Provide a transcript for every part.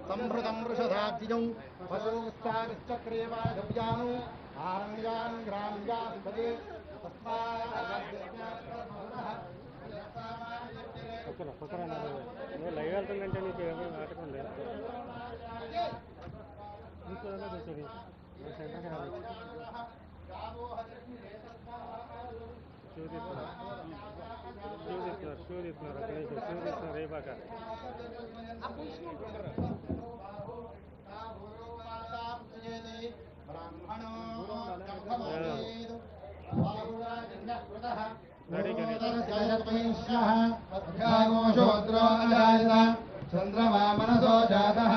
संभृतं वृषधाब्जिजं पशुश्चारिश्चक्रेवागव्यानु आरण्यान् ग्राम्यास्पदे live వెళ్తుందంటే నీకు ఏమైనా నాటకండి ఇంకోదన్నా కూర్చొని సెంటర్కి రావచ్చు షూ తీస్తున్నారు అక్కడ షూ తీస్తున్నారు రేపాక चंद्रमा मनसो जातः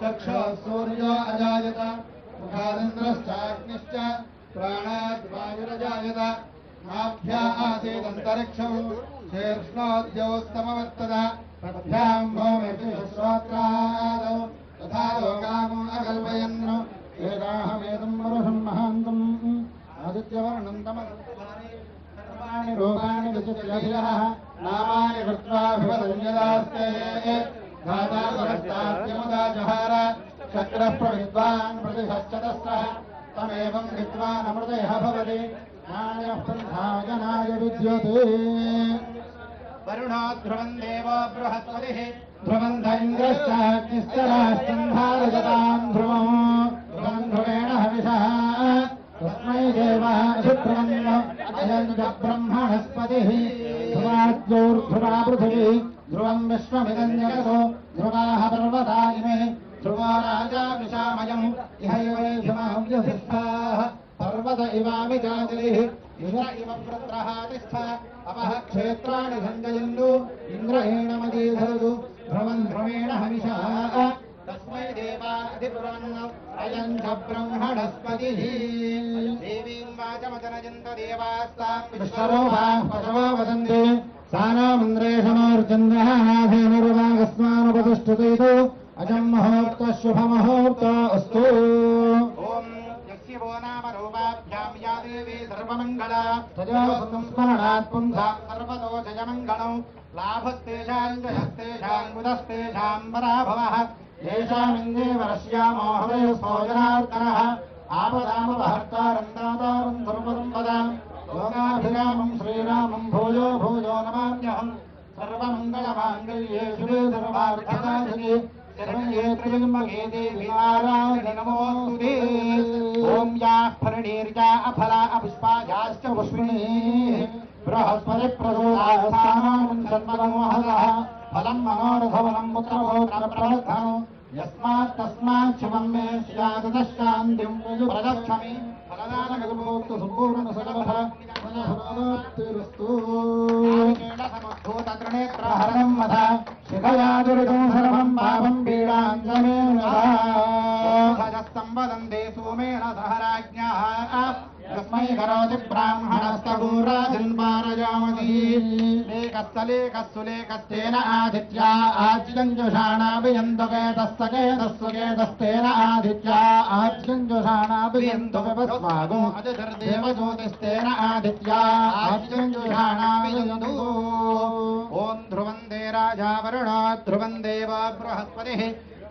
चक्षुः सूर्यो अजायत मुखादिन्द्रश्चाग्निश्च प्राणाद् वायुरजायत नाभ्या आसीदन्तरिक्षं शीर्ष्णोद्योस्तमवर्तत तद्भ्यां भौमिर्विश्रोत्रादौ तथा लोकामो अकल्पयन् एताहमेतं पुरुषं महान्तम् आदित्यवर्णं तमस्वानि रूपाणि विचित्र्यभिरः नामानि कृत्वाभिवदन्यदास्ते धाता पुरस्ताद्यमुदा जहार चक्रः प्रविद्वान् प्रतिशश्चतस्रः तमेवं विद्वान् अमृतयः भवति ज्ञानः पन्थाजनाय विद्यते वरुणो ध्रुवं देवो बृहस्पतिः ध्रुवं ध इन्द्रश्चाग्निश्चराश्चन्धारजतां ध्रुवं ध्रुवं ध्रुवेण हविषः तस्मै देवाधिब्रह्म अयं च ब्रह्मणस्पतिः ध्रुवाद्योर्ध्रुवा पृथिवी ध्रुवं विश्वमिदं जगतो ध्रुवाः पर्वता इमे ध्रुवो राजा विशामयम् इहैवैभिमाव्यधिष्ठाः पर्वत इवामि चातिलिः इन्द्र इव वृत्रः तिष्ठ अपः क्षेत्राणि सञ्जयन्तु इन्द्रहेणमदीधरतु ध्रुवं ध्रुवेण हविषः तस्मै देवाधिब्रह्म अयं च ब्रह्मणस्पतिः देवीं वाचमजनयन्त देवास्तां विश्वरूपाः पशवो वदन्ति सानामिन्द्रेशमोर्चन्द्रः नाथेन रुवागस्मानुपतिष्ठितो अजं मुहूर्तः शुभमुहूर्तो अस्तु ॐ यस्य वो नाम रूपाभ्यां या देवी सर्वमङ्गला तया संस्मरणात् पुंसां सर्वतो जयमङ्गलौ लाभस्तेषां जयस्तेषां बुधस्तेषां पराभवः येषामिन्दे वर्ष्यामो हवयस्भोजनार्दनः आपदामपहर्तारं दातारं सर्वसम्पदां लोकाभिरामं श्रीरामं भूयो भूयो नमाम्यहम् सर्वमङ्गलमाङ्गल्ये शिवे सर्वार्थसाधिके शरण्ये त्र्यम्बके देवी नारायणि नमोऽस्तुते ॐ याः फलनीर्या अफला अपुष्पायाश्च पुष्पिणीः बृहस्पतिप्रसूतास्थानं जन्मनमोहदः फलं मनोरथवनं पुत्रपौत्रप्रवर्धनं यस्मात् तस्मात् शिवं मे स्यादशान्तिं प्रदक्षमि फलदानगुरुभोक्तु सम्पूर्णसकलफल समुद्धूतत्रिनेत्रहरणं वध शिखया दुरितं सर्वं पापं पीडाञ्जमेनस्तम्बदन्ते सोमेन सह राज्ञः तस्मै करोति ब्राह्मणस्तगूराजन्पारजामति लेकस्तलेकस्तेन आदित्या आज्यञ्जुषाणाभियन्तकेतस्तेन आदित्या आज्यञ्जुषाणाभियन्तुस्वागो अजर्देवज्योतिस्तेन आदित्या आज्यञ्जुषाणाभियन्तु ॐ ध्रुवं दे राजा वरुणो ध्रुवं देव बृहस्पतिः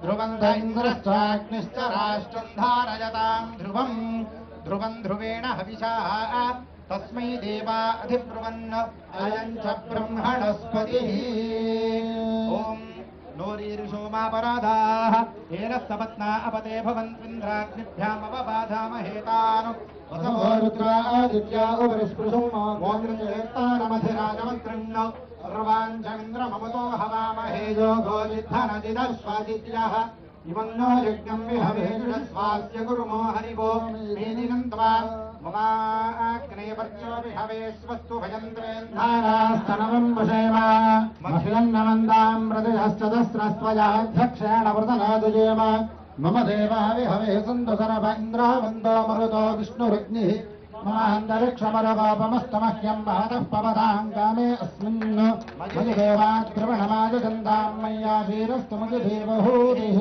ध्रुवं ध इन्द्रश्चाग्निश्च राष्ट्रं धारयतां ध्रुवम् ध्रुवं ध्रुवेण हविषाः तस्मै देवा अधिब्रुवन् अयं च ब्रह्मणस्पतिः ॐ नोरीर्षोमापराधाः येन सपत्ना अपते भवन्त्विन्द्राग्निभ्यामपबाधामहेतान् वसवो रुद्रादित्या उपरिस्पृशो मोन्द्रचेत्तानमधिराजमन्त्रण् सर्वाञ्चन्द्रममतो हवामहे योगो युद्धनजिदश्वादित्यः इवन्नो यज्ञं विहवेजुषस्वास्य गुरुमो हरिवो मेदिनं त्वा ममाग्नेपर्यो विहवेश्वस्तु भयन्त्रेन्धारास्तनवं वशेम मह्यन्नमन्दां प्रतिहश्चतस्रस्त्वयाध्यक्षेण वृतनादुजेम मम देवा विहवे सन्तु सर्व इन्द्रावन्दो मरुतो विष्णुरग्निः ममान्तरिक्षमरवापमस्तमह्यं वातः पवतां कामे अस्मिन् मयि देवाद्रवणमाजगन्धां मय्या वीरस्तु मयि देवहूतिः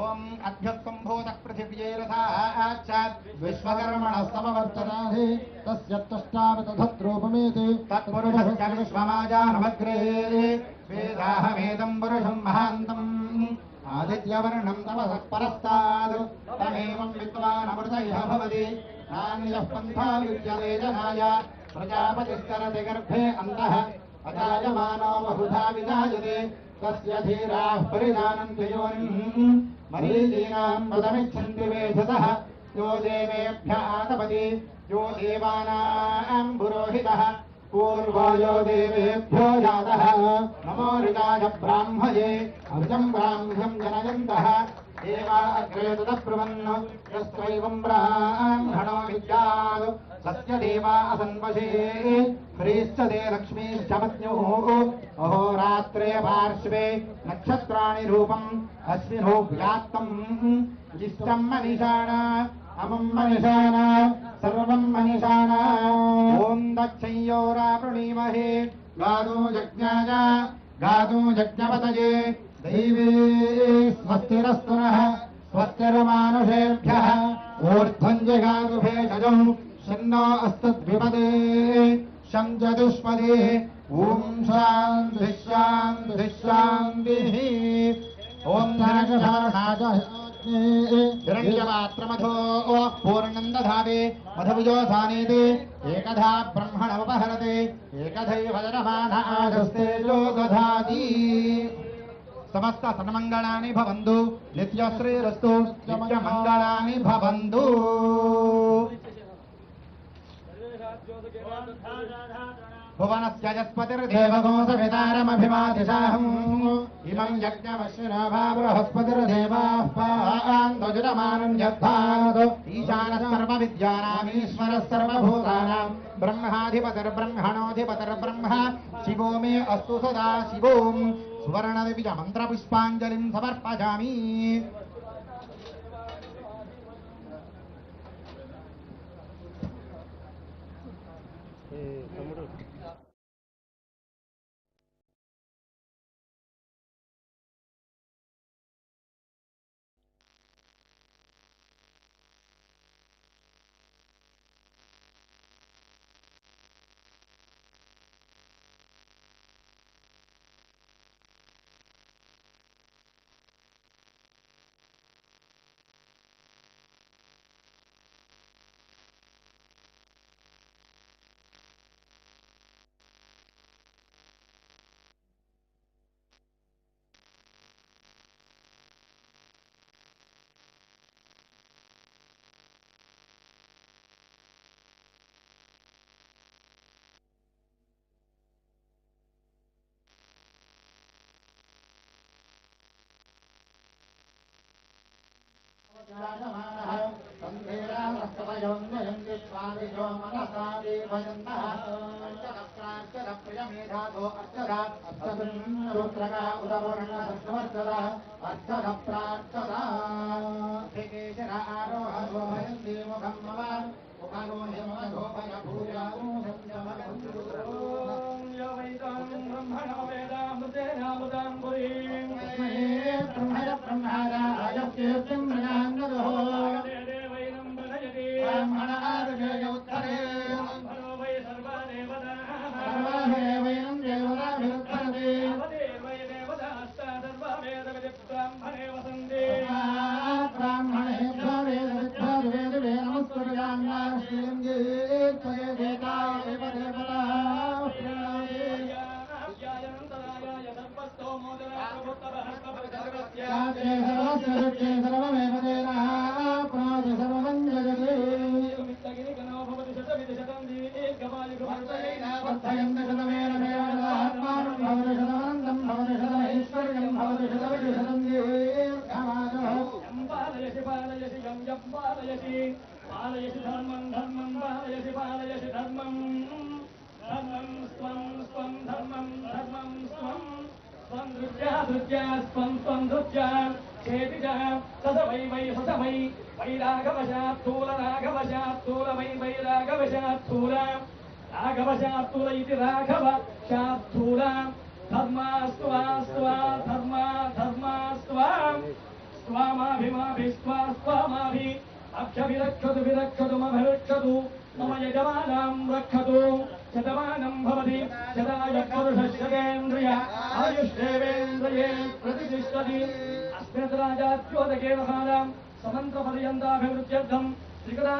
ॐ अभ्यस्सम्भूतः पृथिव्यै रथाः साक्षात् विश्वकर्मणः समवर्तनाहि तस्य त्वष्टावतधत्रूपमेति तत्पुरुषस्य विश्वमाजानमग्रे वेदाहमेदं पुरुषं महान्तम् आदित्यवर्णं तमसः परस्तात् तमेवं विद्वानमृतयः भवति नान्यः पन्था विद्यते जनाय प्रजापतिस्तरति गर्भे अन्तः अजायमानो बहुधा विजायते तस्य धीराः परिजानन्ति योनिम् मरीचीनां पदमिच्छन्ति वेधसः यो देवेभ्यः आतपति यो देवानां पुरोहितः पूर्वो यो देवेभ्यो जातः नमो ऋगाय ब्राह्मये अमृतं ब्राह्म्यं जनयन्तः देवा अग्रे ततः ब्रुवन् यस्त्वैवं ब्राह्मणो विद्यात् तस्य देवा असन्वशे ह्रीश्च ते लक्ष्मीश्च पत्न्युः अहोरात्रे पार्श्वे नक्षत्राणि रूपम् अस्मिनो व्याप्तम् इष्टं मनीषाणा अमुं मनीषाणा सर्वं मनीषाणा ॐ दक्षय्योरावृणीमहे गादो यज्ञपतये दैवे स्वस्तिरस्तु नः स्वस्तिर्मानुषेभ्यः ऊर्ध्वं जगातु भेषजम् शन्नो अस्तद्विपदे शं चतुष्पदे ॐ शान्तिः शान्तिः शान्तिः ॐ हिरण्यपात्रमधो पूर्णं दधाति मधुविजोधानेति एकधा ब्रह्मणमुपहरति एकधैव जनमानास्तेजो दधाति समस्त सन्मङ्गलानि भवन्तु नित्यश्रीरस्तु नित्यमङ्गलानि भवन्तु भुवनस्य यस्पतिर्देवगोसवितारमभिमादिशाहम् इमं यज्ञमश्विनो बृहस्पतिर्देवाः पान्तुजमानं यद्धात् ईशानः सर्वविद्यानामीश्वरः सर्वभूतानां ब्रह्माधिपतिर्ब्रह्मणोऽधिपतिर्ब्रह्म शिवो मे अस्तु सदा शिवों सुवर्णदिव्यमन्त्रपुष्पाञ्जलिं समर्पयामि తమ్ముడు అభ్యభిరక్షతు విరక్షతు మభిరక్షతు మమ యజమానాం రక్షతు శతమానం భవతి శతాయ పురుషశతేంద్రియ ఆయుష్ేవేంద్రియే ప్రతిష్టతి అస్మిన్ రాజాద్యోతకే మహానాం సమంత్రపర్యంతాభివృద్ధ్యర్థం శ్రీకరా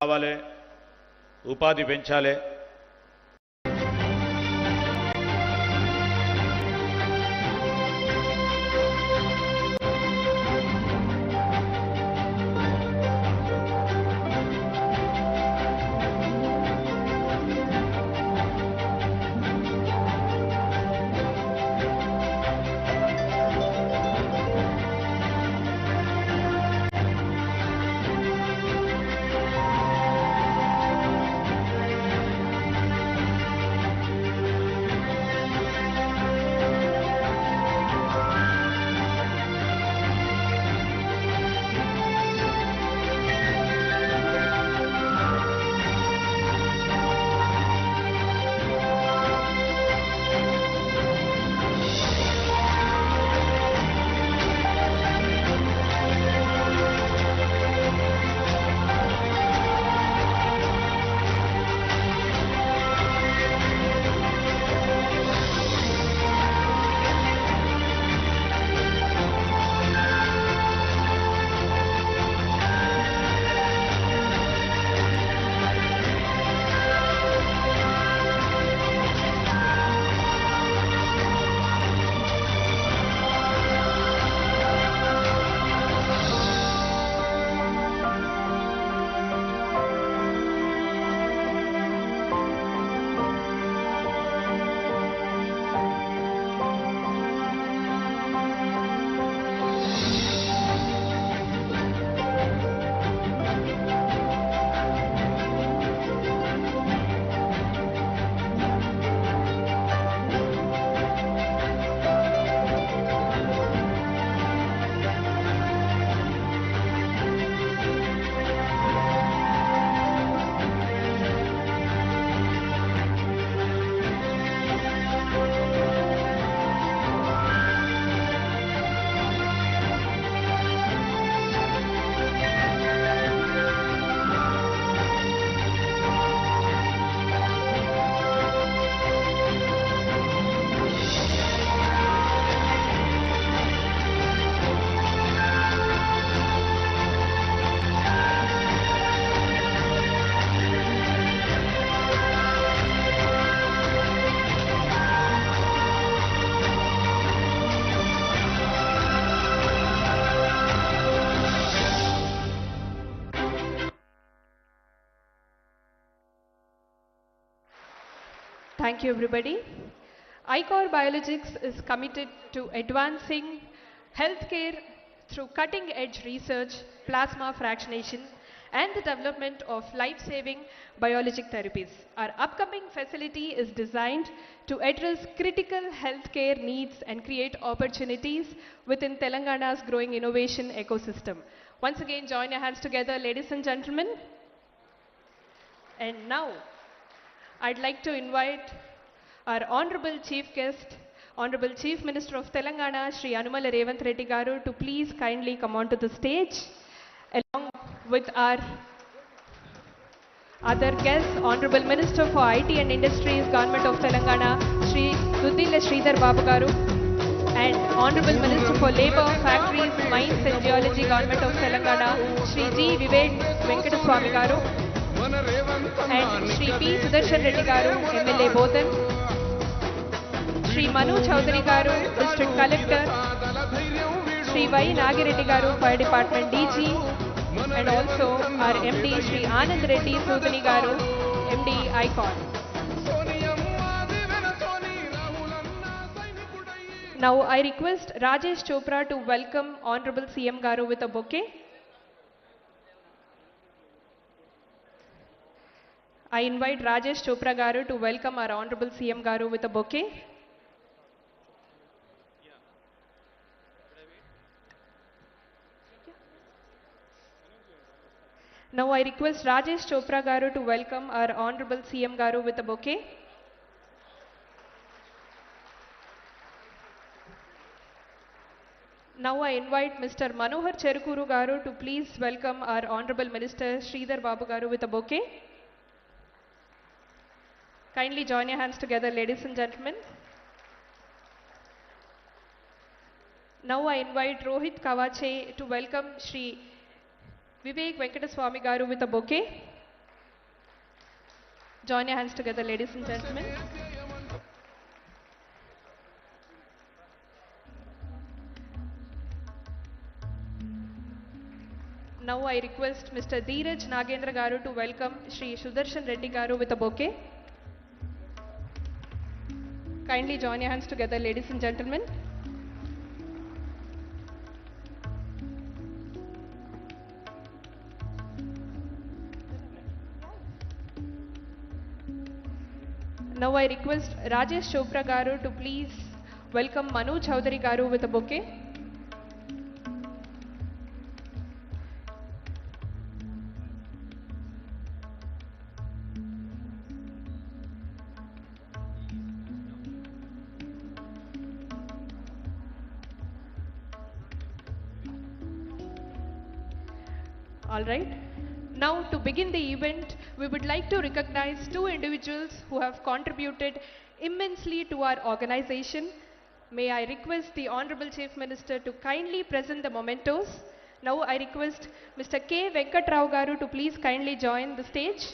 కావాలి, ఉపాధి పెంచాలి. Thank you, everybody. ICHOR Biologics is committed to advancing healthcare through cutting-edge research, plasma fractionation, and the development of life-saving biologic therapies. Our upcoming facility is designed to address critical healthcare needs and create opportunities within Telangana's growing innovation ecosystem. Once again, join your hands together, ladies and gentlemen. And now, I'd like to invite our Honorable Chief Guest, Honorable Chief Minister of Telangana, Shri Anumala Revanth Reddy Garu, to please kindly come onto the stage, along with our other guests, Honorable Minister for IT and Industries, Government of Telangana, Shri Duddila Sridhar Babu Garu, and Honorable Minister for Labour, Factories, Mines and Geology, Government of Telangana, Shri G. Vivek Venkateswamy Garu, and Shri P. Sudarshan Reddy Garu, MLA Bodhan, Shri Manu Chaudhary Garu, District Collector, Shri Y. Nagireddy Garu, Fire Department DG, and also our MD Shri Anand Reddy Sudhani Garu, MD ICHOR. Now I request Rajesh Chopra to welcome Honorable CM Garu with a bouquet. I invite Rajesh Chopra Garu to welcome our Honorable CM Garu with a bouquet. Now I request Rajesh Chopra Garu to welcome our Honorable CM Garu with a bouquet. Now I invite Mr. Manohar Cherukuru Garu to please welcome our Honorable Minister Sridhar Babu Garu with a bouquet. Kindly join your hands together, ladies and gentlemen. Now I invite Rohit Kavache to welcome Shri Vivek Venkateswamy Garu with a bouquet. Join your hands together, ladies and gentlemen. Now I request Mr. Dheeraj Nagendra Garu to welcome Shri Sudarshan Reddy Garu with a bouquet. Kindly join your hands together, ladies and gentlemen. Now I request Rajesh Chopra Garu to please welcome Manu Chaudhary Garu with a bouquet. All right. Now, to begin the event, we would like to recognize two individuals who have contributed immensely to our organization. May I request the Honorable Chief Minister to kindly present the mementos. Now, I request Mr. K. Venkatrao Garu to please kindly join the stage.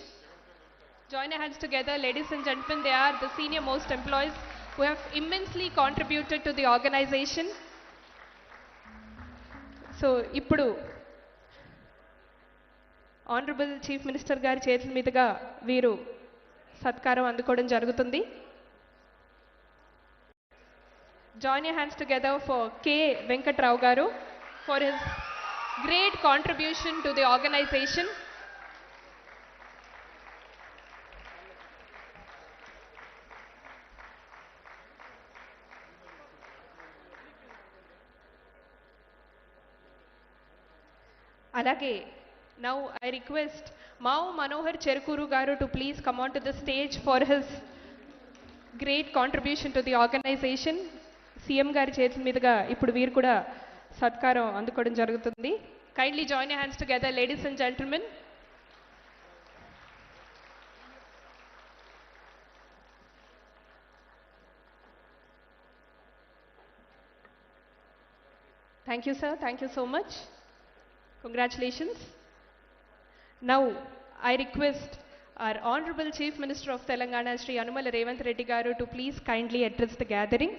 Join your hands together, ladies and gentlemen. They are the senior most employees who have immensely contributed to the organization. So, ippudu Honorable Chief Minister గారి చేతుల మీదుగా వీరు సత్కారం అందుకోవడం జరుగుతుంది. Join your hands together for K. Venkatrao Garu for his great contribution to the organization. Alage, now I request Mau Manohar Cherukuru Garu to please come on to the stage for his great contribution to the organization. CM గారి చేతుల మీదుగా ఇప్పుడు వీరు కూడా సత్కారం అందుకోవడం జరుగుతుంది. Kindly join your hands together, ladies and gentlemen. Thank you, sir. Thank you so much. Congratulations. Now, I request our Honorable Chief Minister of Telangana, Shri Anumala Revanth Reddy Garu, to please kindly address the gathering.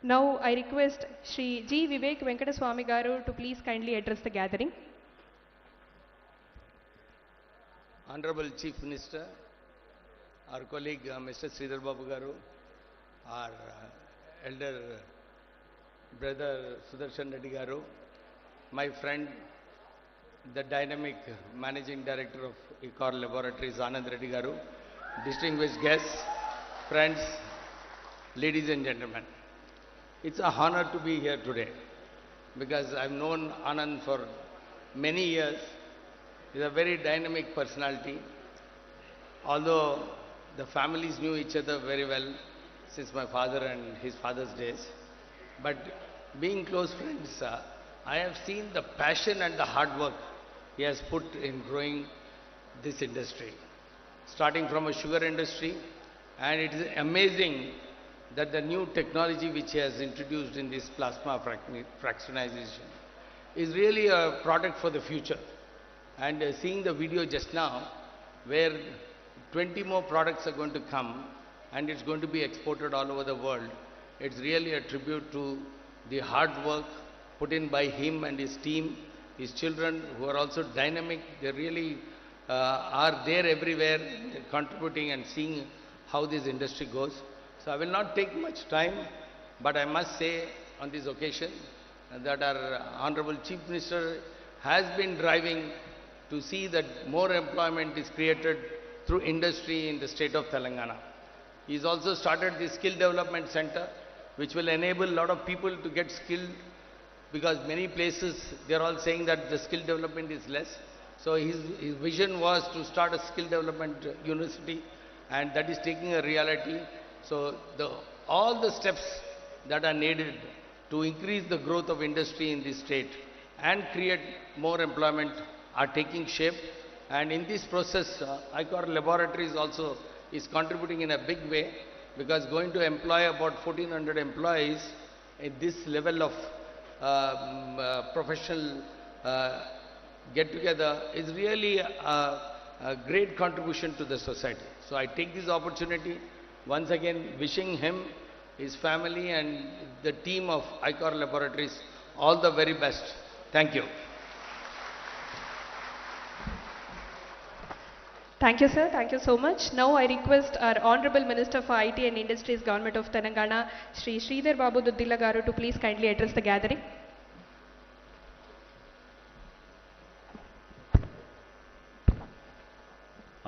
Now I request Shri G. Vivek Venkataswamy Garu to please kindly address the gathering. Honorable Chief Minister, our colleague Mr. Sridhar Babu Garu, our elder brother Sudarshan Reddy Garu, my friend, the dynamic Managing Director of ICHOR Laboratories, Anand Reddy Garu, distinguished guests, friends, ladies and gentlemen. It's an honor to be here today because I've known Anand for many years. He's a very dynamic personality. Although the families knew each other very well since my father and his father's days, but being close friends, I have seen the passion and the hard work he has put in growing this industry, starting from a sugar industry, and it is amazing that the new technology which he has introduced in this plasma fractionization is really a product for the future. And seeing the video just now, where 20 more products are going to come and it's going to be exported all over the world, it's really a tribute to the hard work put in by him and his team, his children who are also dynamic. They really are there everywhere, contributing and seeing how this industry goes. So I will not take much time, but I must say on this occasion that our Honorable Chief Minister has been driving to see that more employment is created through industry in the state of Telangana. He's also started the Skill Development Center, which will enable a lot of people to get skilled, because many places they're all saying that the skill development is less. So his vision was to start a skill development university, and that is taking a reality. So all the steps that are needed to increase the growth of industry in this state and create more employment are taking shape. And in this process, ICHOR Laboratories also is contributing in a big way, because going to employ about 1,400 employees at this level of professional get-together is really a great contribution to the society. So I take this opportunity once again wishing him, his family and the team of ICHOR Laboratories all the very best. Thank you. Thank you, sir. Thank you so much. Now I request our Honorable Minister for IT and Industries, Government of Telangana, Shri Sridhar Babu Duddila Garu, to please kindly address the gathering.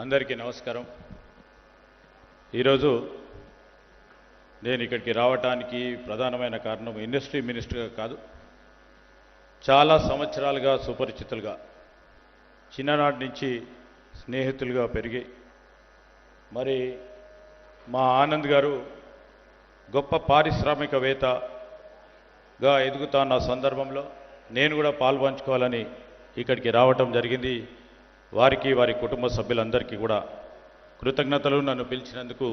అందరికీ నమస్కారం. ఈరోజు నేను ఇక్కడికి రావడానికి ప్రధానమైన కారణం industry మినిస్టర్గా కాదు, చాలా సంవత్సరాలుగా సుపరిచితులుగా, చిన్ననాటి నుంచి స్నేహితులుగా పెరిగి, మరి మా ఆనంద్ గారు గొప్ప పారిశ్రామికవేత్తగా ఎదుగుతున్న సందర్భంలో నేను కూడా పాల్పంచుకోవాలని ఇక్కడికి రావటం జరిగింది. వారికి, వారి కుటుంబ సభ్యులందరికీ కూడా కృతజ్ఞతలు. నన్ను పిలిచినందుకు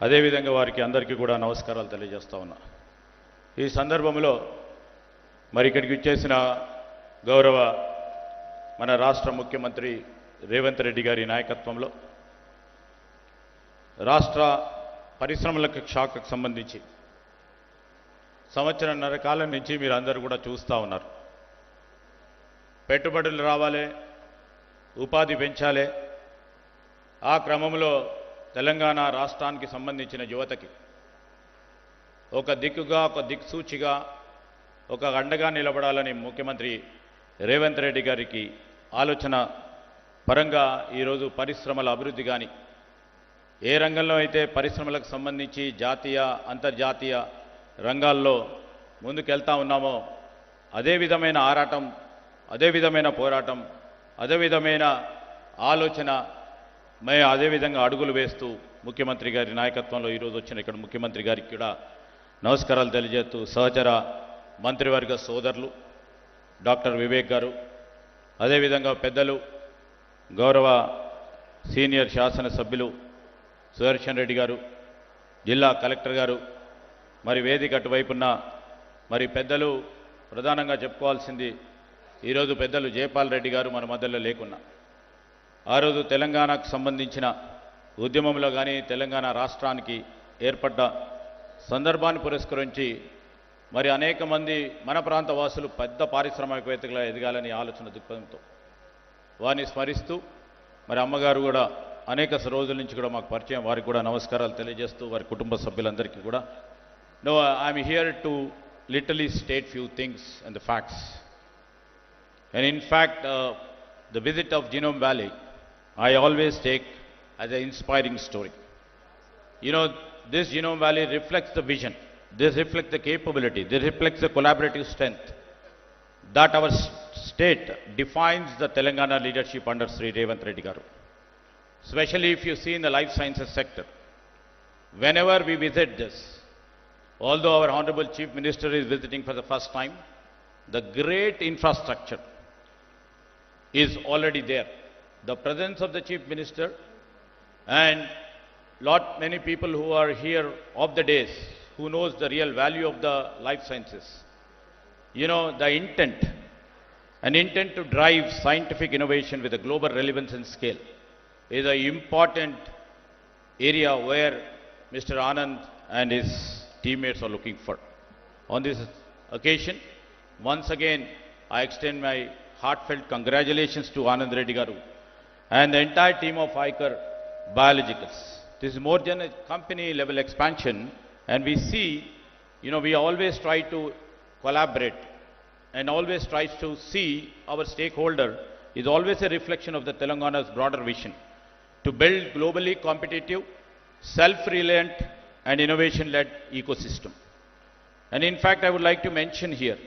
అదేవిధంగా వారికి అందరికీ కూడా నమస్కారాలు తెలియజేస్తా ఉన్నా. ఈ సందర్భంలో మరి ఇక్కడికి వచ్చేసిన గౌరవ మన రాష్ట్ర ముఖ్యమంత్రి రేవంత్ రెడ్డి గారి నాయకత్వంలో రాష్ట్ర పరిశ్రమలకు శాఖకు సంబంధించి సంవత్సరన్నర కాలం నుంచి మీరు అందరూ కూడా చూస్తూ ఉన్నారు. పెట్టుబడులు రావాలి, ఉపాధి పెంచాలి. ఆ క్రమంలో తెలంగాణ రాష్ట్రానికి సంబంధించిన యువతకి ఒక దిక్కుగా, ఒక దిక్సూచిగా, ఒక అండగా నిలబడాలని ముఖ్యమంత్రి రేవంత్ రెడ్డి గారికి ఆలోచన పరంగా ఈరోజు పరిశ్రమల అభివృద్ధి కానీ, ఏ రంగంలో అయితే పరిశ్రమలకు సంబంధించి జాతీయ, అంతర్జాతీయ రంగాల్లో ముందుకెళ్తా ఉన్నామో అదే విధమైన ఆరాటం, అదే విధమైన పోరాటం, అదే విధమైన ఆలోచన, అదేవిధంగా అడుగులు వేస్తూ ముఖ్యమంత్రి గారి నాయకత్వంలో ఈరోజు వచ్చిన ఇక్కడ ముఖ్యమంత్రి గారికి కూడా నమస్కారాలు తెలియజేస్తూ, సహచర మంత్రివర్గ సోదరులు డాక్టర్ వివేక్ గారు, అదేవిధంగా పెద్దలు గౌరవ సీనియర్ శాసనసభ్యులు సుదర్శన్ రెడ్డి గారు, జిల్లా కలెక్టర్ గారు, మరి వేదిక అటువైపున్న మరి పెద్దలు, ప్రధానంగా చెప్పుకోవాల్సింది ఈరోజు పెద్దలు జయపాల్ రెడ్డి గారు మన మధ్యలో లేకున్నా, ఆ రోజు తెలంగాణకు సంబంధించిన ఉద్యమంలో కానీ, తెలంగాణ రాష్ట్రానికి ఏర్పడ్డ సందర్భాన్ని పురస్కరించి మరి అనేక మంది మన ప్రాంత వాసులు పెద్ద పారిశ్రామికవేత్తలుగా ఎదగాలని ఆలోచన దృక్పథంతో వారిని స్మరిస్తూ మరి అమ్మగారు కూడా అనేక రోజుల నుంచి కూడా మాకు పరిచయం, వారికి కూడా నమస్కారాలు తెలియజేస్తూ వారి కుటుంబ సభ్యులందరికీ కూడా no I'm here to literally state few things and the facts. And in fact, the visit of Genome Valley, I always take as an inspiring story. You know, this Genome Valley reflects the vision, this reflects the capability, this reflects the collaborative strength that our state defines the Telangana leadership under Sri Revanth Reddy Garu. Especially if you see in the life sciences sector. Whenever we visit this, although our Honorable Chief Minister is visiting for the first time, the great infrastructure is already there. The presence of the Chief Minister and many people who are here of the days, who knows the real value of the life sciences. You know, the intent to drive scientific innovation with a global relevance and scale is an important area where Mr. Anand and his teammates are looking for. On this occasion, once again, I extend my heartfelt congratulations to Anand Reddy Garu and the entire team of ICHOR Biologics. This is more than a company level expansion, and we see, you know, we always try to collaborate and always try to see our stakeholder is always a reflection of the Telangana's broader vision to build globally competitive, self-reliant and innovation-led ecosystem. And in fact, I would like to mention here,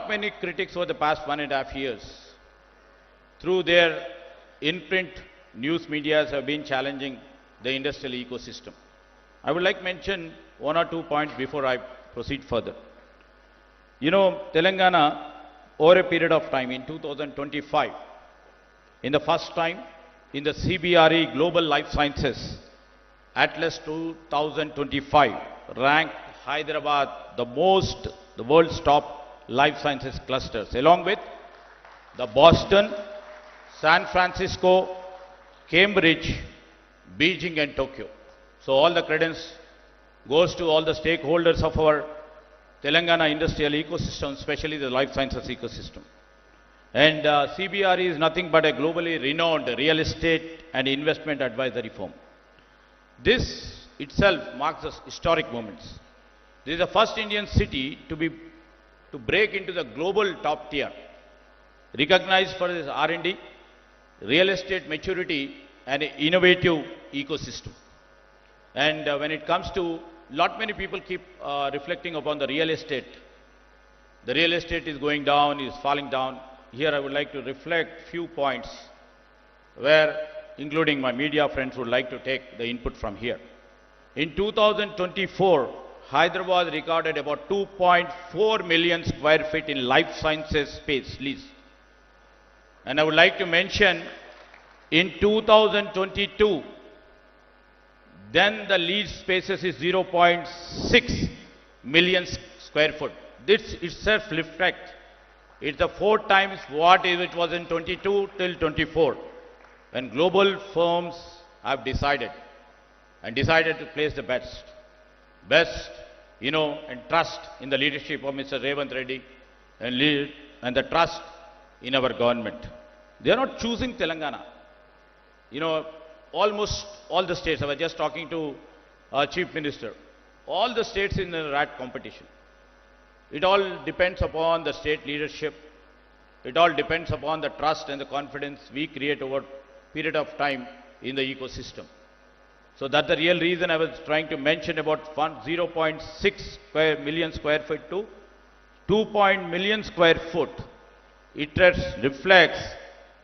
many critics over the past 1.5 years, through their in-print news medias, have been challenging the industrial ecosystem. I would like to mention one or 2 points before I proceed further. You know, Telangana, over a period of time in 2025, in the first time in the CBRE Global Life Sciences Atlas 2025, ranked Hyderabad the world's top life sciences clusters, along with the Boston, San Francisco, Cambridge, Beijing and Tokyo. So all the credence goes to all the stakeholders of our Telangana industrial ecosystem, especially the life sciences ecosystem. And CBRE is nothing but a globally renowned real estate and investment advisory firm. This itself marks the historic moments. This is the first Indian city to break into the global top tier, recognized for its R&D, real estate maturity and innovative ecosystem. And when it comes to, many people keep reflecting upon the real estate. The real estate is going down, is falling down. Here I would like to reflect few points where, including my media friends, would like to take the input from here. In 2024, Hyderabad recorded about 2.4 million square feet in life sciences space lease. And I would like to mention in 2022, then the lease spaces is 0.6 million square foot. This itself reflects, it's the 4 times what it was in 22 till 24, when global firms have decided to place the best, you know, and trust in the leadership of Mr. Revanth Reddy and the trust in our government. They are not choosing Telangana. You know, almost all the states, I was just talking to our Chief Minister, all the states in the rat competition. It all depends upon the state leadership. It all depends upon the trust and the confidence we create over a period of time in the ecosystem. So that's the real reason I was trying to mention about 0.6 million square feet to 2 million square foot. It reflects,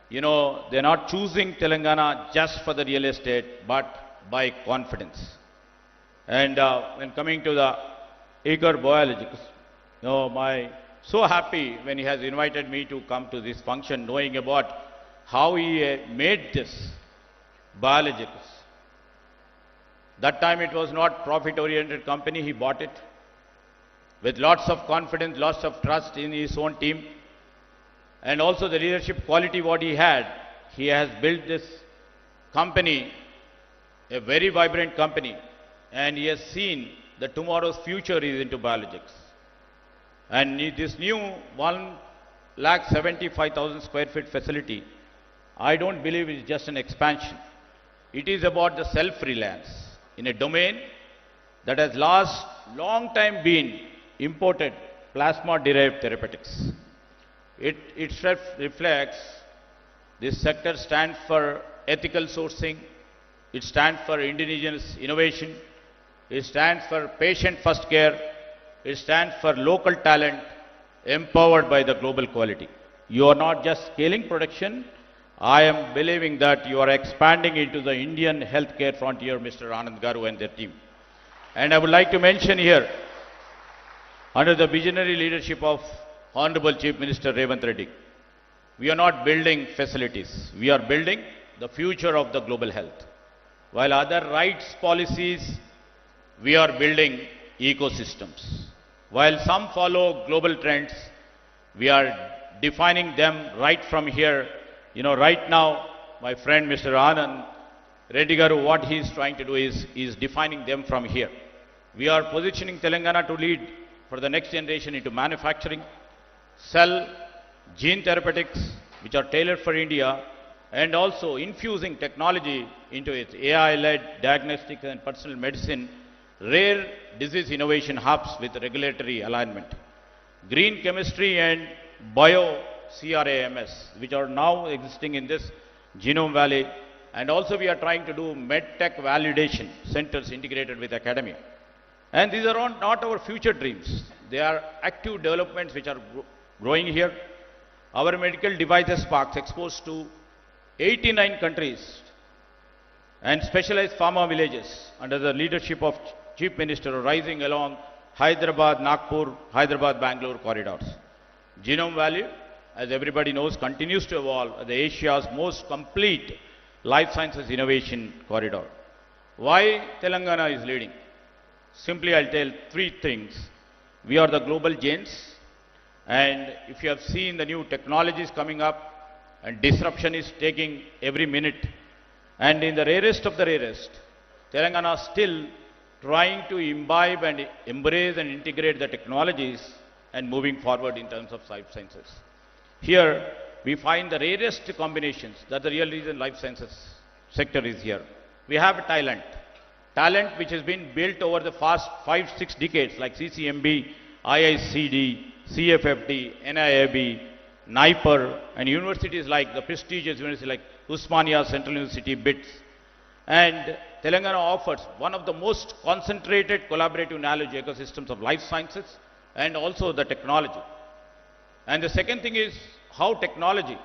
you know, they're not choosing Telangana just for the real estate, but by confidence. And when coming to the ICHOR Biologics, you know, so happy when he has invited me to come to this function, knowing about how he made this Biologics. That time it was not profit-oriented company, he bought it with lots of confidence, lots of trust in his own team, and also the leadership quality what he had. He has built this company, a very vibrant company, and he has seen that tomorrow's future is into biologics. And this new 1,75,000 square feet facility, I don't believe it's just an expansion. It is about the self-reliance in a domain that has last long time been imported plasma-derived therapeutics. It reflects this sector stands for ethical sourcing, it stands for indigenous innovation, it stands for patient-first care, it stands for local talent empowered by the global quality. You are not just scaling production, I am believing that you are expanding into the Indian healthcare frontier, Mr. Anand Garu and their team. And I would like to mention here, under the visionary leadership of Honorable Chief Minister Revanth Reddy, we are not building facilities, we are building the future of the global health. While other rights policies, we are building ecosystems. While some follow global trends, we are defining them right from here. You know, right now, my friend Mr. Anand Reddy Garu, what he is trying to do is defining them from here. We are positioning Telangana to lead for the next generation into manufacturing, cell, gene therapeutics, which are tailored for India, and also infusing technology into its AI-led diagnostics and personal medicine, rare disease innovation hubs with regulatory alignment, green chemistry and bio-CRAMS, which are now existing in this Genome Valley, and also we are trying to do medtech validation centers integrated with academia. And these are not our future dreams. They are active developments which are growing here. Our medical devices parks exposed to 89 countries and specialized pharma villages under the leadership of Chief Minister are rising along Hyderabad, Nagpur, Hyderabad, Bangalore corridors. Genome Valley, as everybody knows, continues to evolve as Asia's most complete life sciences innovation corridor. Why Telangana is leading? Simply, I'll tell three things. We are the global giants, and if you have seen the new technologies coming up, and disruption is taking every minute, and in the rarest of the rarest, Telangana is still trying to imbibe and embrace and integrate the technologies and moving forward in terms of life sciences. Here, we find the rarest combinations. That's the real reason life sciences sector is here. We have talent which has been built over the past 5-6 decades, like CCMB, IICD, CFFD, NIAB, NIPER, and universities like the prestigious university like Usmania Central University, BITS. And Telangana offers one of the most concentrated collaborative knowledge ecosystems of life sciences and also the technology. And the second thing is how technology,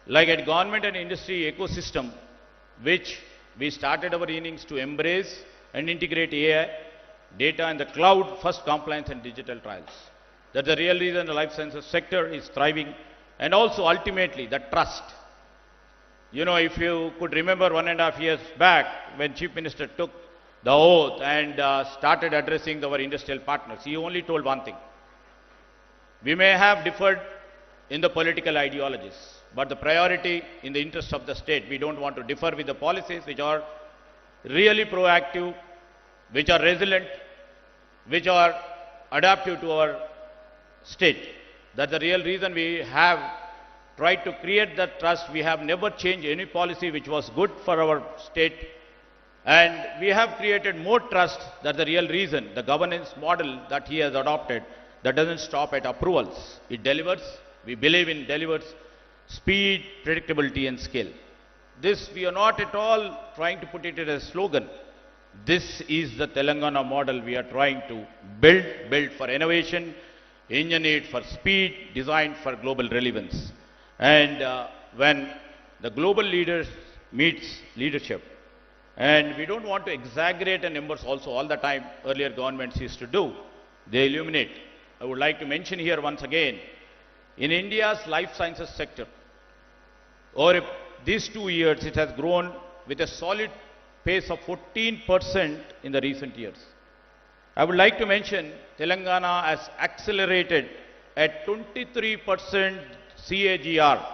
like a government and industry ecosystem, which we started our innings to embrace and integrate AI, data and the cloud, first compliance and digital trials. That's the real reason the life sciences sector is thriving. And also ultimately the trust. You know, if you could remember 1.5 years back when Chief Minister took the oath and started addressing our industrial partners, he only told one thing. We may have differed in the political ideologies, but the priority in the interest of the state, we don't want to differ with the policies which are really proactive, which are resilient, which are adaptive to our state. That's the real reason we have tried to create that trust. We have never changed any policy which was good for our state. And we have created more trust. That's the real reason. The governance model that he has adopted, that doesn't stop at approvals. It delivers. We believe in delivers speed, predictability and scale. This, we are not at all trying to put it as a slogan. This is the Telangana model we are trying to build for innovation, engineered for speed, designed for global relevance. And when the global leaders meets leadership, and we don't want to exaggerate the numbers also all the time, earlier governments used to do, they illuminate. I would like to mention here once again, in India's life sciences sector, over these 2 years, it has grown with a solid pace of 14% in the recent years. I would like to mention Telangana has accelerated at 23% CAGR.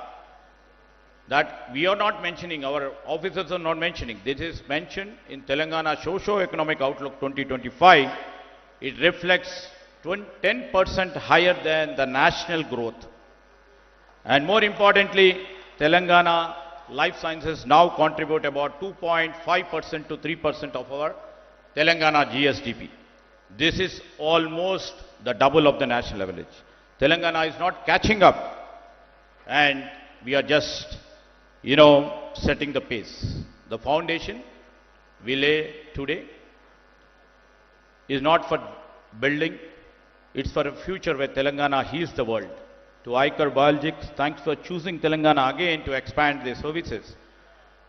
that we are not mentioning, our officers are not mentioning. This is mentioned in Telangana Socio-Economic Outlook 2025. It reflects 10% higher than the national growth. And more importantly, Telangana life sciences now contribute about 2.5% to 3% of our Telangana GSDP. This is almost the double of the national average. Telangana is not catching up, and we are just, setting the pace. The foundation we lay today is not for building, it's for a future where Telangana heals the world. To ICHOR Biologics, thanks for choosing Telangana again to expand their services,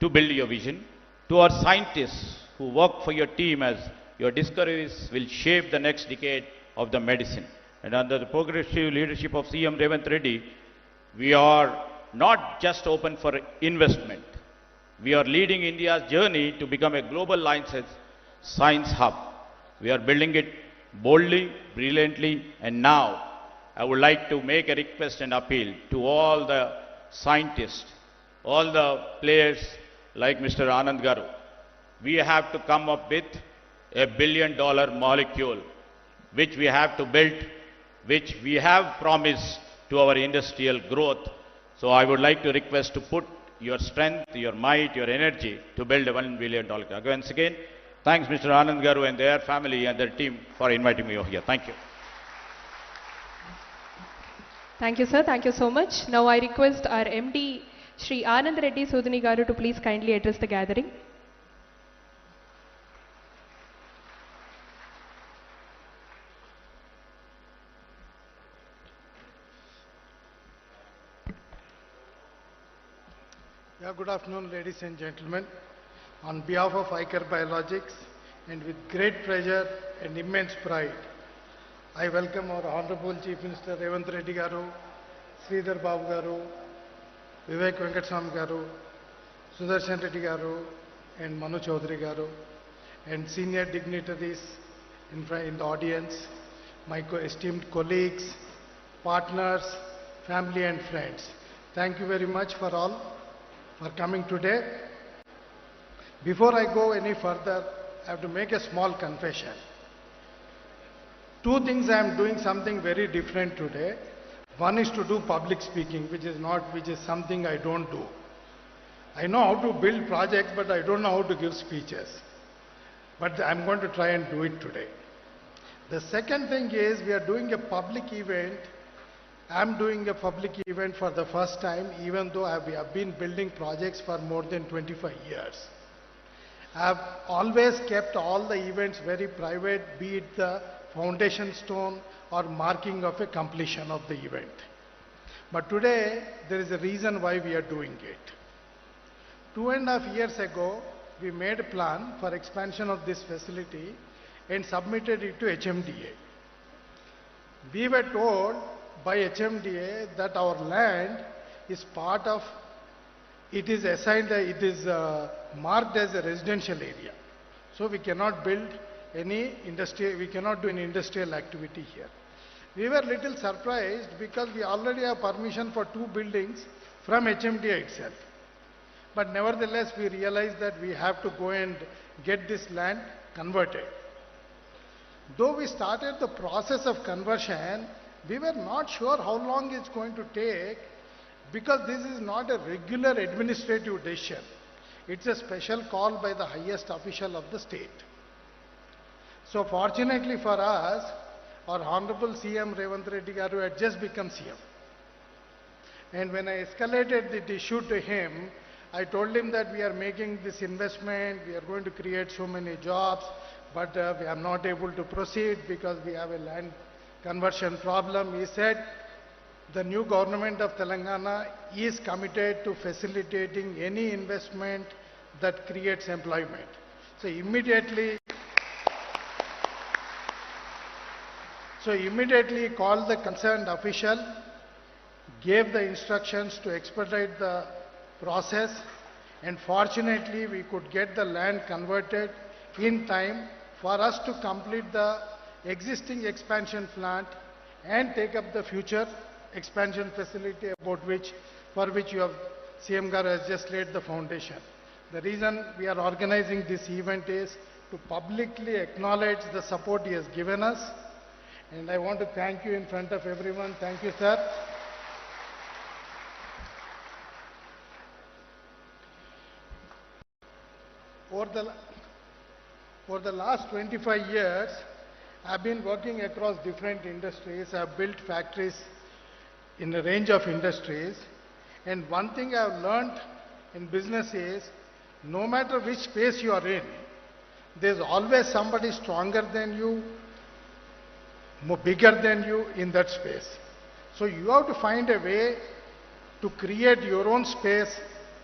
to build your vision. To our scientists who work for your team, as your discoveries will shape the next decade of the medicine. And under the progressive leadership of CM Revanth Reddy, we are not just open for investment. We are leading India's journey to become a global science hub. We are building it boldly, brilliantly, and now I would like to make a request and appeal to all the scientists, all the players like Mr. Anand Garu. We have to come up with $1 billion molecule, which we have to build, which we have promised to our industrial growth. So I would like to request to put your strength, your might, your energy to build a $1 billion. Once again, thanks Mr. Anand Garu and their family and their team for inviting me over here. Thank you. Thank you, sir. Thank you so much. Now I request our MD, Shri Anand Reddy Sudhini Garu, to please kindly address the gathering. Yeah, good afternoon, ladies and gentlemen. On behalf of ICHOR Biologics, and with great pleasure and immense pride, I welcome our Honorable Chief Minister Revanth Reddy Garu, Sridhar Babu Garu, Vivek Venkateswamy Garu, Sudarshan Reddy Garu, and Manu Chaudhary Garu, and senior dignitaries in the audience, my esteemed colleagues, partners, family and friends. Thank you very much for coming today. Before I go any further, I have to make a small confession. Two things I am doing something very different today. One is to do public speaking, which is something I don't do. I know how to build projects, but I don't know how to give speeches. But I'm going to try and do it today. The second thing is we are doing a public event. I'm doing a public event for the first time, even though we have been building projects for more than 25 years. I've always kept all the events very private, be it the foundation stone or marking of a completion of the event. But today, there is a reason why we are doing it. 2.5 years ago, we made a plan for expansion of this facility and submitted it to HMDA. We were told by HMDA that our land is part of, it is marked as a residential area. So we cannot build any industry, we cannot do any industrial activity here. We were little surprised because we already have permission for 2 buildings from HMDA itself. But nevertheless, we realized that we have to go and get this land converted. Though we started the process of conversion, we were not sure how long it's going to take, because this is not a regular administrative decision. It's a special call by the highest official of the state. So fortunately for us, our Honorable CM Revanth Reddy Garu had just become CM. And when I escalated the issue to him, I told him that we are making this investment, we are going to create so many jobs, but we are not able to proceed because we have a land conversion problem. He said, the new government of Telangana is committed to facilitating any investment that creates employment. So immediately called the concerned official, gave the instructions to expedite the process, and fortunately we could get the land converted in time for us to complete the existing expansion plant and take up the future expansion facility for which you have CM Garu has just laid the foundation. The reason we are organizing this event is to publicly acknowledge the support he has given us. And I want to thank you in front of everyone. Thank you, sir. For the last 25 years, I've been working across different industries. I've built factories in a range of industries. And one thing I've learned in business is, no matter which space you are in, there's always somebody stronger than you, more bigger than you in that space. So you have to find a way to create your own space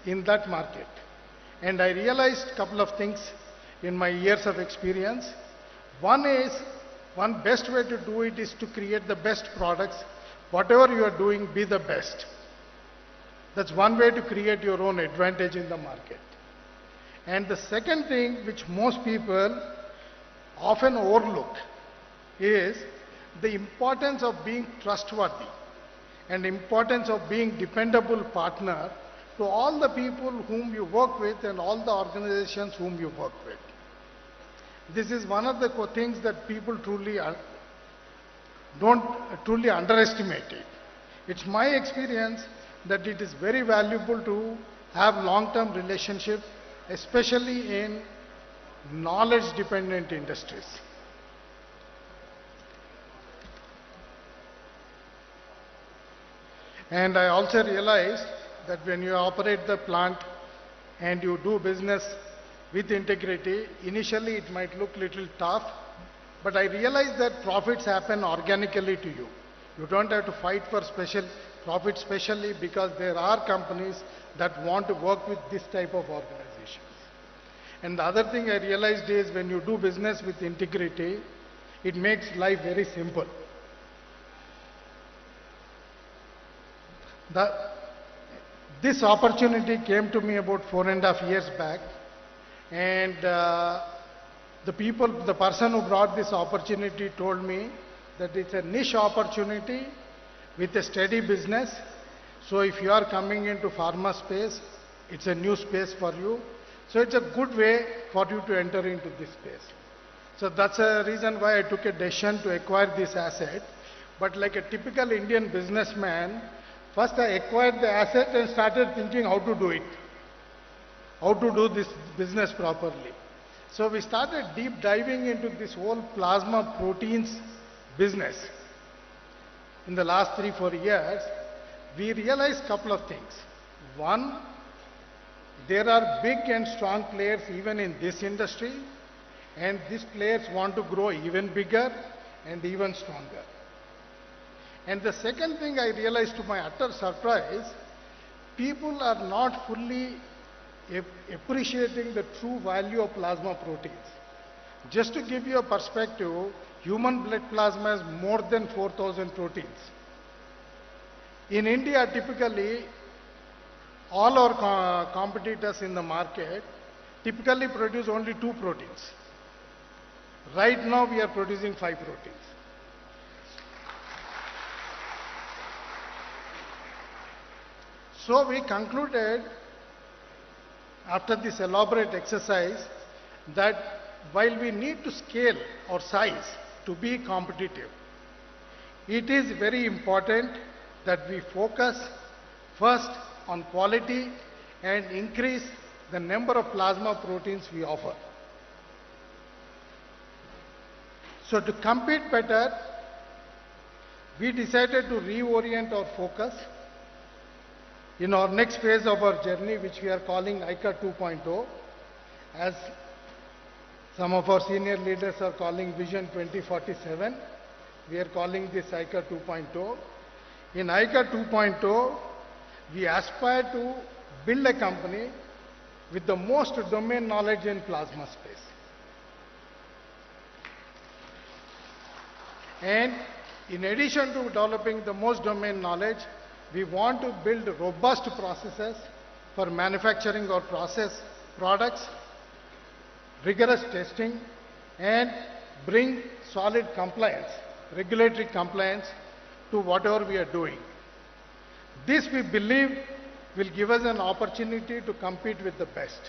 in that market. And I realized a couple of things in my years of experience. One best way to do it is to create the best products. Whatever you are doing, be the best. That's one way to create your own advantage in the market. And the second thing which most people often overlook is the importance of being trustworthy and importance of being dependable partner to all the people whom you work with and all the organizations whom you work with. This is one of the things that people don't truly underestimate it. It's my experience that it is very valuable to have long-term relationship, especially in knowledge-dependent industries. And I also realized that when you operate the plant and you do business with integrity, initially it might look little tough, but I realized that profits happen organically to you. You don't have to fight for special profits, especially because there are companies that want to work with this type of organizations. And the other thing I realized is when you do business with integrity, it makes life very simple. This opportunity came to me about 4.5 years back, and the person who brought this opportunity told me that it's a niche opportunity with a steady business. So if you are coming into pharma space, it's a new space for you. So it's a good way for you to enter into this space. So that's a reason why I took a decision to acquire this asset. But like a typical Indian businessman, first I acquired the asset and started thinking how to do it, how to do this business properly. So we started deep diving into this whole plasma proteins business. In the last 3-4 years, we realized a couple of things. One, there are big and strong players even in this industry, and these players want to grow even bigger and even stronger. And the second thing I realized to my utter surprise, people are not fully appreciating the true value of plasma proteins. Just to give you a perspective, human blood plasma has more than 4,000 proteins. In India, typically, all our competitors in the market typically produce only 2 proteins. Right now, we are producing 5 proteins. So we concluded, after this elaborate exercise, that while we need to scale our size to be competitive, it is very important that we focus first on quality and increase the number of plasma proteins we offer. So to compete better, we decided to reorient our focus in our next phase of our journey, which we are calling ICHOR 2.0, as some of our senior leaders are calling Vision 2047. We are calling this ICHOR 2.0. In ICHOR 2.0, we aspire to build a company with the most domain knowledge in plasma space. And in addition to developing the most domain knowledge, we want to build robust processes for manufacturing our process products, rigorous testing, and bring solid compliance, regulatory compliance to whatever we are doing. This, we believe, will give us an opportunity to compete with the best,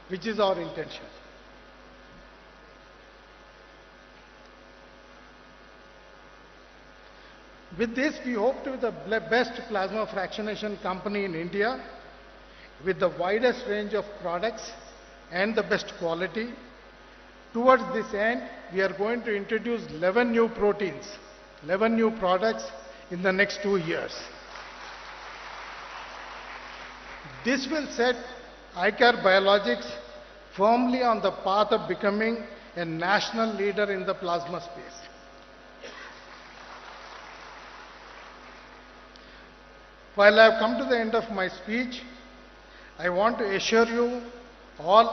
which is our intention. With this, we hope to be the best plasma fractionation company in India with the widest range of products and the best quality. Towards this end, we are going to introduce 11 new proteins, 11 new products in the next 2 years. This will set ICHOR Biologics firmly on the path of becoming a national leader in the plasma space. While I have come to the end of my speech, I want to assure you all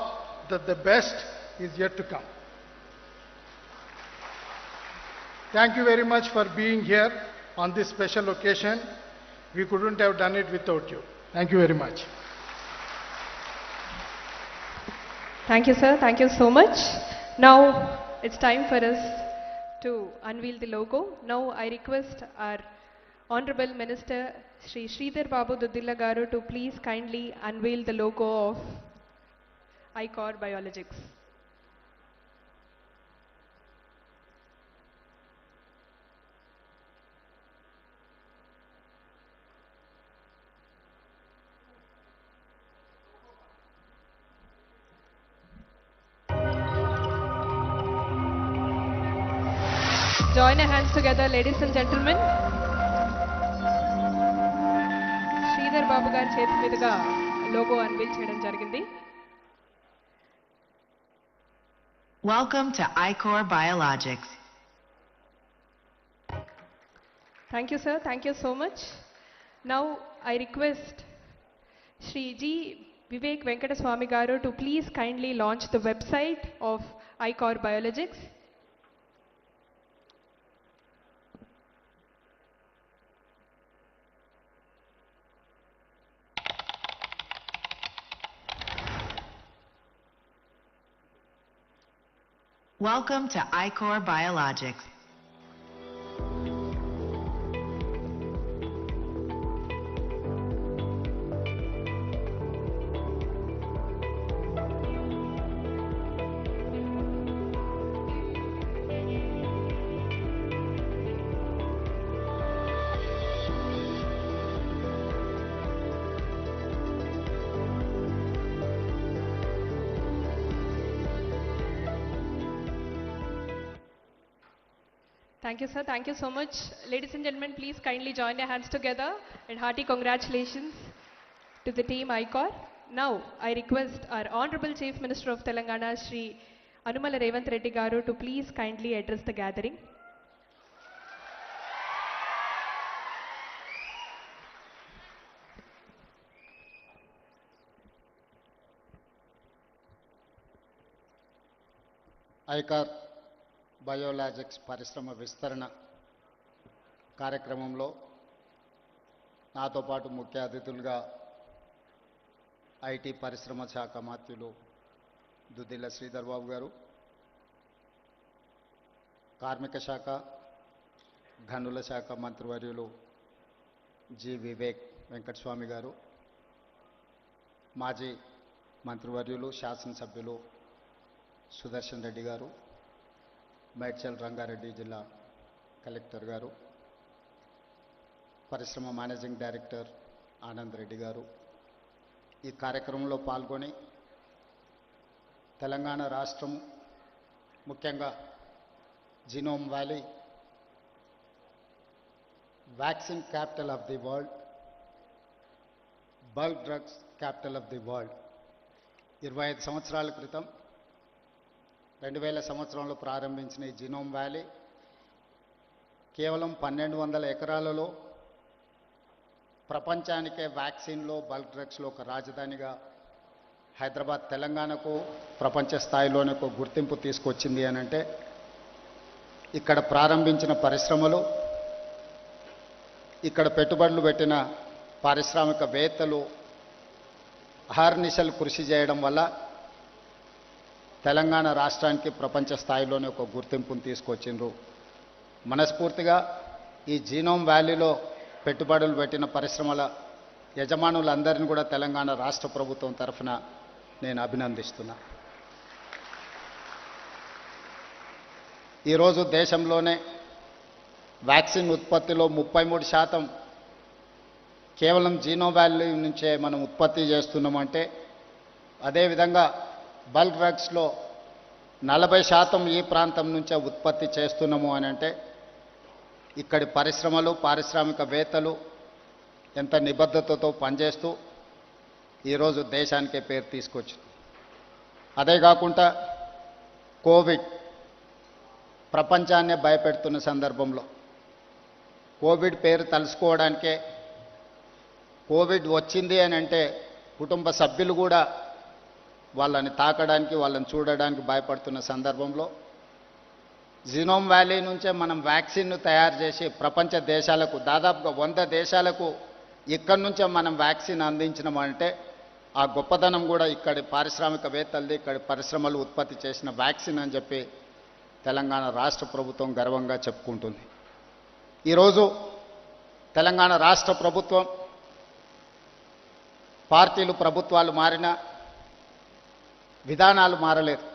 that the best is yet to come. Thank you very much for being here on this special occasion. We couldn't have done it without you. Thank you very much. Thank you, sir. Thank you so much. Now it's time for us to unveil the logo. Now I request our Honorable Minister Shri Sridhar Babu Duddilla Garu to please kindly unveil the logo of ICHOR Biologics. Join your hands together, ladies and gentlemen. Sridhar Babu గారి చేతి మీదుగా logo unveil చేయడం జరిగింది. Welcome to ICHOR Biologics. Thank you, sir. Thank you so much. Now I request Shri G. Vivek Venkata Swami Garu to please kindly launch the website of ICHOR Biologics. Welcome to ICHOR Biologics. Thank you, sir. Thank you so much. Ladies and gentlemen, please kindly join your hands together and hearty congratulations to the team ICHOR. Now, I request our Honorable Chief Minister of Telangana, Shri Anumala Revanth Reddy Garu, to please kindly address the gathering. ICHOR biologics పరిశ్రమ విస్తరణ కార్యక్రమంలో నాతో పాటు ముఖ్య అతిథులుగా IT పరిశ్రమ శాఖ మంత్రులు దుద్దిల్ల శ్రీధర్ బాబు గారు, కార్మిక శాఖ గనుల శాఖ మంత్రివర్యులు జి వివేక్ వెంకటస్వామి గారు, మాజీ మంత్రివర్యులు శాసనసభ్యులు సుదర్శన్ రెడ్డి గారు, మేడ్చల్ రంగారెడ్డి జిల్లా కలెక్టర్ గారు, పరిశ్రమ మేనేజింగ్ డైరెక్టర్ ఆనంద్ రెడ్డి గారు ఈ కార్యక్రమంలో పాల్గొని తెలంగాణ రాష్ట్రం ముఖ్యంగా genome valley vaccine capital of the world, bulk drugs capital of the world 25 సంవత్సరాల క్రితం 2000 సంవత్సరంలో ప్రారంభించిన ఈ జీనోమ్ వ్యాలీ కేవలం 1200 ఎకరాలలో ప్రపంచానికే వ్యాక్సిన్లో బల్క్ డ్రగ్స్లో ఒక రాజధానిగా హైదరాబాద్ తెలంగాణకు ప్రపంచ స్థాయిలోనే ఒక గుర్తింపు తీసుకొచ్చింది అని అంటే ఇక్కడ ప్రారంభించిన పరిశ్రమలు, ఇక్కడ పెట్టుబడులు పెట్టిన పారిశ్రామికవేత్తలు అహర్నిశలు కృషి చేయడం వల్ల తెలంగాణ రాష్ట్రానికి ప్రపంచ స్థాయిలోనే ఒక గుర్తింపును తీసుకొచ్చిండ్రు. మనస్ఫూర్తిగా ఈ జీనోమ్ వ్యాలీలో పెట్టుబడులు పెట్టిన పరిశ్రమల యజమానులందరినీ కూడా తెలంగాణ రాష్ట్ర ప్రభుత్వం తరఫున నేను అభినందిస్తున్నా. ఈరోజు దేశంలోనే వ్యాక్సిన్ ఉత్పత్తిలో 33% కేవలం జీనో వ్యాలీ నుంచే మనం ఉత్పత్తి చేస్తున్నామంటే, అదేవిధంగా బల్క్ డ్రగ్స్లో 40% ఈ ప్రాంతం నుంచే ఉత్పత్తి చేస్తున్నాము అని అంటే, ఇక్కడి పరిశ్రమలు పారిశ్రామికవేత్తలు ఎంత నిబద్ధతతో పనిచేస్తూ ఈరోజు దేశానికే పేరు తీసుకొచ్చింది. అదే కాకుండా కోవిడ్ ప్రపంచాన్నే భయపెడుతున్న సందర్భంలో కోవిడ్ పేరు తలుసుకోవడానికే, కోవిడ్ వచ్చింది అని అంటే కుటుంబ సభ్యులు కూడా వాళ్ళని తాకడానికి వాళ్ళని చూడడానికి భయపడుతున్న సందర్భంలో జీనోమ్ వ్యాలీ నుంచే మనం వ్యాక్సిన్ను తయారు చేసి ప్రపంచ దేశాలకు దాదాపుగా 100 దేశాలకు ఇక్కడి నుంచే మనం వ్యాక్సిన్ అందించినామంటే ఆ గొప్పదనం కూడా ఇక్కడి పారిశ్రామికవేత్తలది, ఇక్కడి పరిశ్రమలు ఉత్పత్తి చేసిన వ్యాక్సిన్ అని చెప్పి తెలంగాణ రాష్ట్ర ప్రభుత్వం గర్వంగా చెప్పుకుంటుంది. ఈరోజు తెలంగాణ రాష్ట్ర ప్రభుత్వం పార్టీలు ప్రభుత్వాలు మారినా విధానాలు మారలేదు.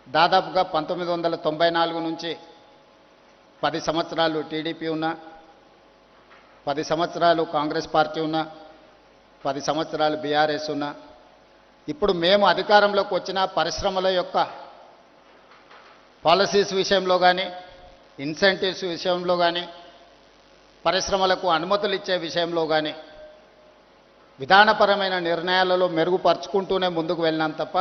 దాదాపుగా 1994 నుంచి 10 సంవత్సరాలు టీడీపీ ఉన్నా, 10 సంవత్సరాలు కాంగ్రెస్ పార్టీ ఉన్నా, 10 సంవత్సరాలు బీఆర్ఎస్ ఉన్నా, ఇప్పుడు మేము అధికారంలోకి వచ్చిన పరిశ్రమల యొక్క పాలసీస్ విషయంలో కానీ, ఇన్సెంటివ్స్ విషయంలో కానీ, పరిశ్రమలకు అనుమతులు ఇచ్చే విషయంలో కానీ విధానపరమైన నిర్ణయాలలో మెరుగుపరుచుకుంటూనే ముందుకు వెళ్ళినాం తప్ప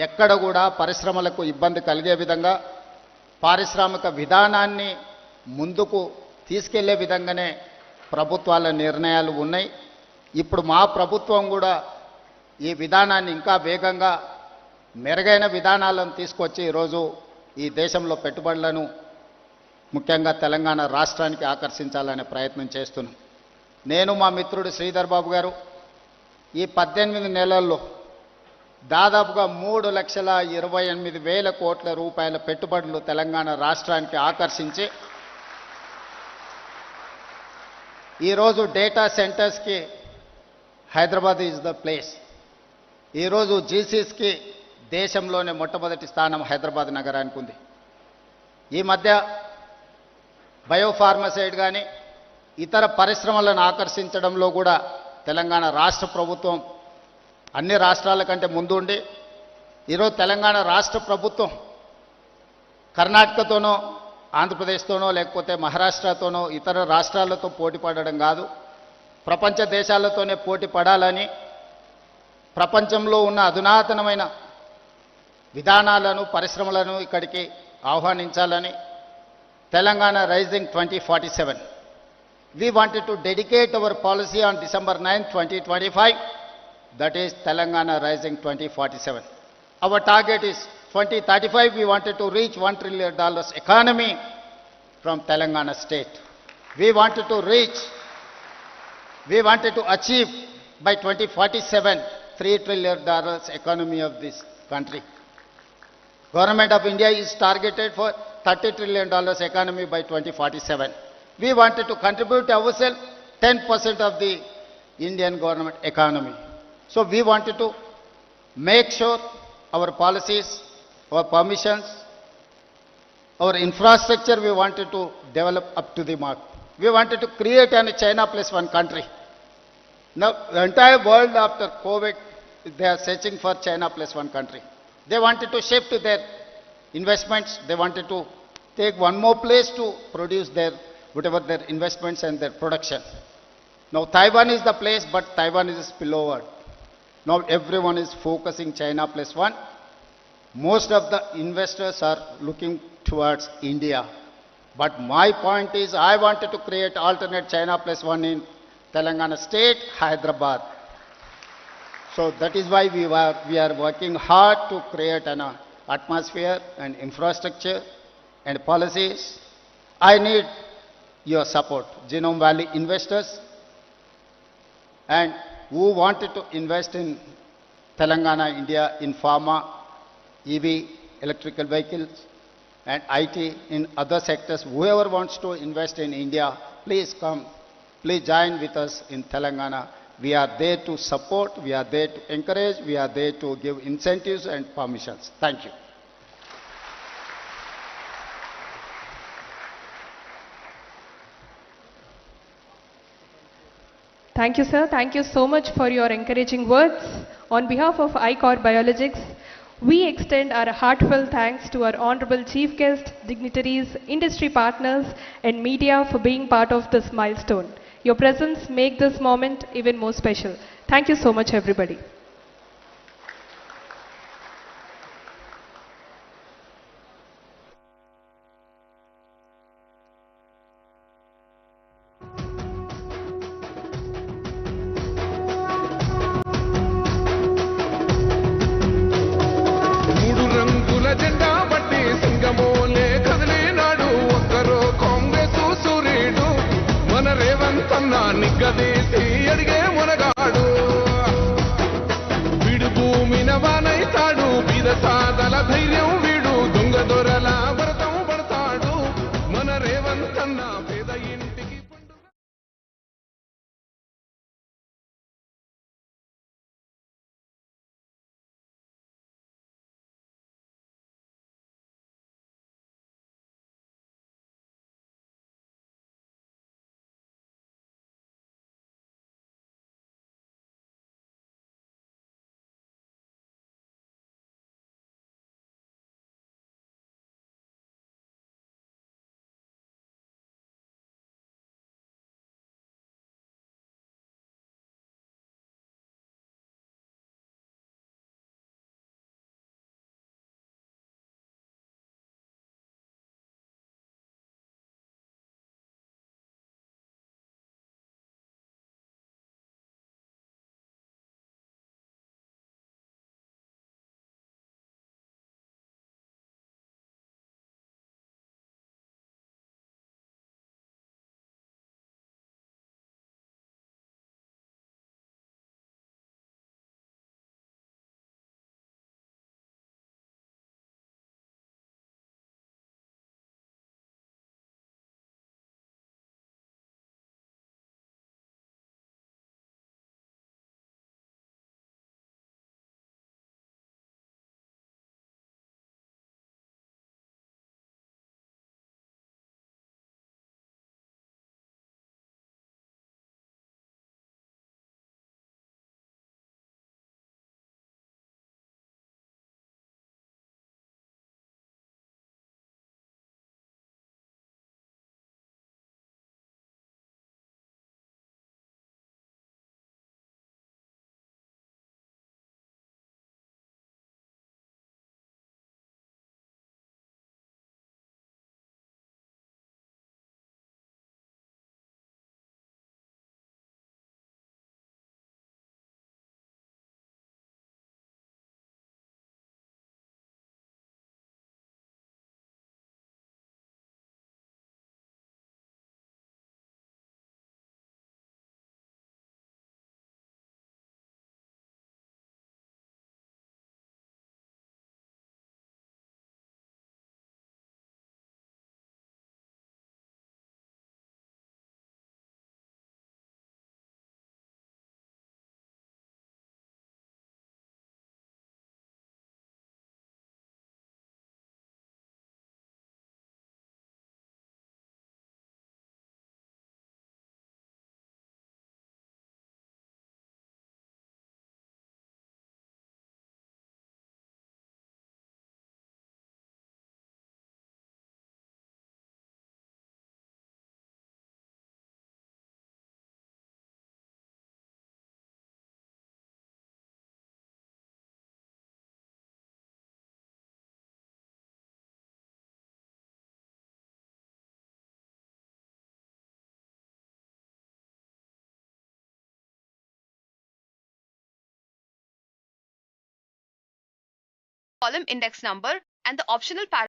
ఎక్కడ కూడా పరిశ్రమలకు ఇబ్బంది కలిగే విధంగా పారిశ్రామిక విధానాన్ని ముందుకు తీసుకెళ్లే విధంగానే ప్రభుత్వాల నిర్ణయాలు ఉన్నాయి. ఇప్పుడు మా ప్రభుత్వం కూడా ఈ విధానాన్ని ఇంకా వేగంగా మెరుగైన విధానాలను తీసుకొచ్చి ఈరోజు ఈ దేశంలో పెట్టుబడులను ముఖ్యంగా తెలంగాణ రాష్ట్రానికి ఆకర్షించాలనే ప్రయత్నం చేస్తున్నాం. నేను మా మిత్రుడు శ్రీధర్ బాబు గారు ఈ 18 నెలల్లో దాదాపుగా 3,28,000 కోట్ల రూపాయల పెట్టుబడులు తెలంగాణ రాష్ట్రానికి ఆకర్షించి ఈరోజు డేటా సెంటర్స్కి హైదరాబాద్ ఈజ్ ద ప్లేస్. ఈరోజు జీసీస్కి దేశంలోనే మొట్టమొదటి స్థానం హైదరాబాద్ నగరానికి ఉంది. ఈ మధ్య బయోఫార్మసైడ్ కానీ ఇతర పరిశ్రమలను ఆకర్షించడంలో కూడా తెలంగాణ రాష్ట్ర ప్రభుత్వం అన్ని రాష్ట్రాల కంటే ముందుండి ఈరోజు తెలంగాణ రాష్ట్ర ప్రభుత్వం కర్ణాటకతోనో ఆంధ్రప్రదేశ్తోనో లేకపోతే మహారాష్ట్రతోనో ఇతర రాష్ట్రాలతో పోటీ పడడం కాదు, ప్రపంచ దేశాలతోనే పోటీ పడాలని, ప్రపంచంలో ఉన్న అధునాతనమైన విధానాలను పరిశ్రమలను ఇక్కడికి ఆహ్వానించాలని Telangana rising 2047 we wanted to dedicate our policy on December 9, 2025, that is Telangana Rising 2047. Our target is 2035, we wanted to reach $1 trillion economy from Telangana state. We wanted to achieve by 2047 $3 trillion economy of this country. Government of India is targeted for $30 trillion economy by 2047. We wanted to contribute ourselves 10% of the Indian government economy. So we wanted to make sure our policies, our permissions, our infrastructure we wanted to develop up to the mark. We wanted to create a China plus one country. Now the entire world after COVID, they are searching for China plus one country. They wanted to shift their investments. They wanted to take one more place to produce their whatever their investments and their production. Now Taiwan is the place, but Taiwan is a spillover. Now everyone is focusing China plus one. Most of the investors are looking towards India. But my point is, I wanted to create alternate China plus one in Telangana state, Hyderabad. So that is why we are working hard to create an atmosphere and infrastructure and policies. I need your support, Genome Valley investors, and who wanted to invest in Telangana, India, in pharma, EV, electrical vehicles, and IT, in other sectors. Whoever wants to invest in India, please come Please join with us in Telangana. We are there to support, we are there to encourage, we are there to give incentives and permissions. Thank you. Thank you, sir. Thank you so much for your encouraging words. On behalf of ICHOR Biologics, we extend our heartfelt thanks to our honorable chief guest, dignitaries, industry partners, and media for being part of this milestone. Your presence makes this moment even more special. Thank you so much, everybody. మూడు రంగుల జెండా బట్టి సింగమోలే కదిలినాడు ఒక్కరో కాంగ్రెసు సూర్యుడు మన రేవంత్ అన్న నిగ్గదీసి అడిగే మునగాడు వీడు భూమిన వానైతాడు బీద సాదల ధైర్యం వీడు దొంగ దొరల భరతం పడతాడు మన రేవంత్ అన్న పేద ఇంటికి పండుగ. column index number and the optional paragraph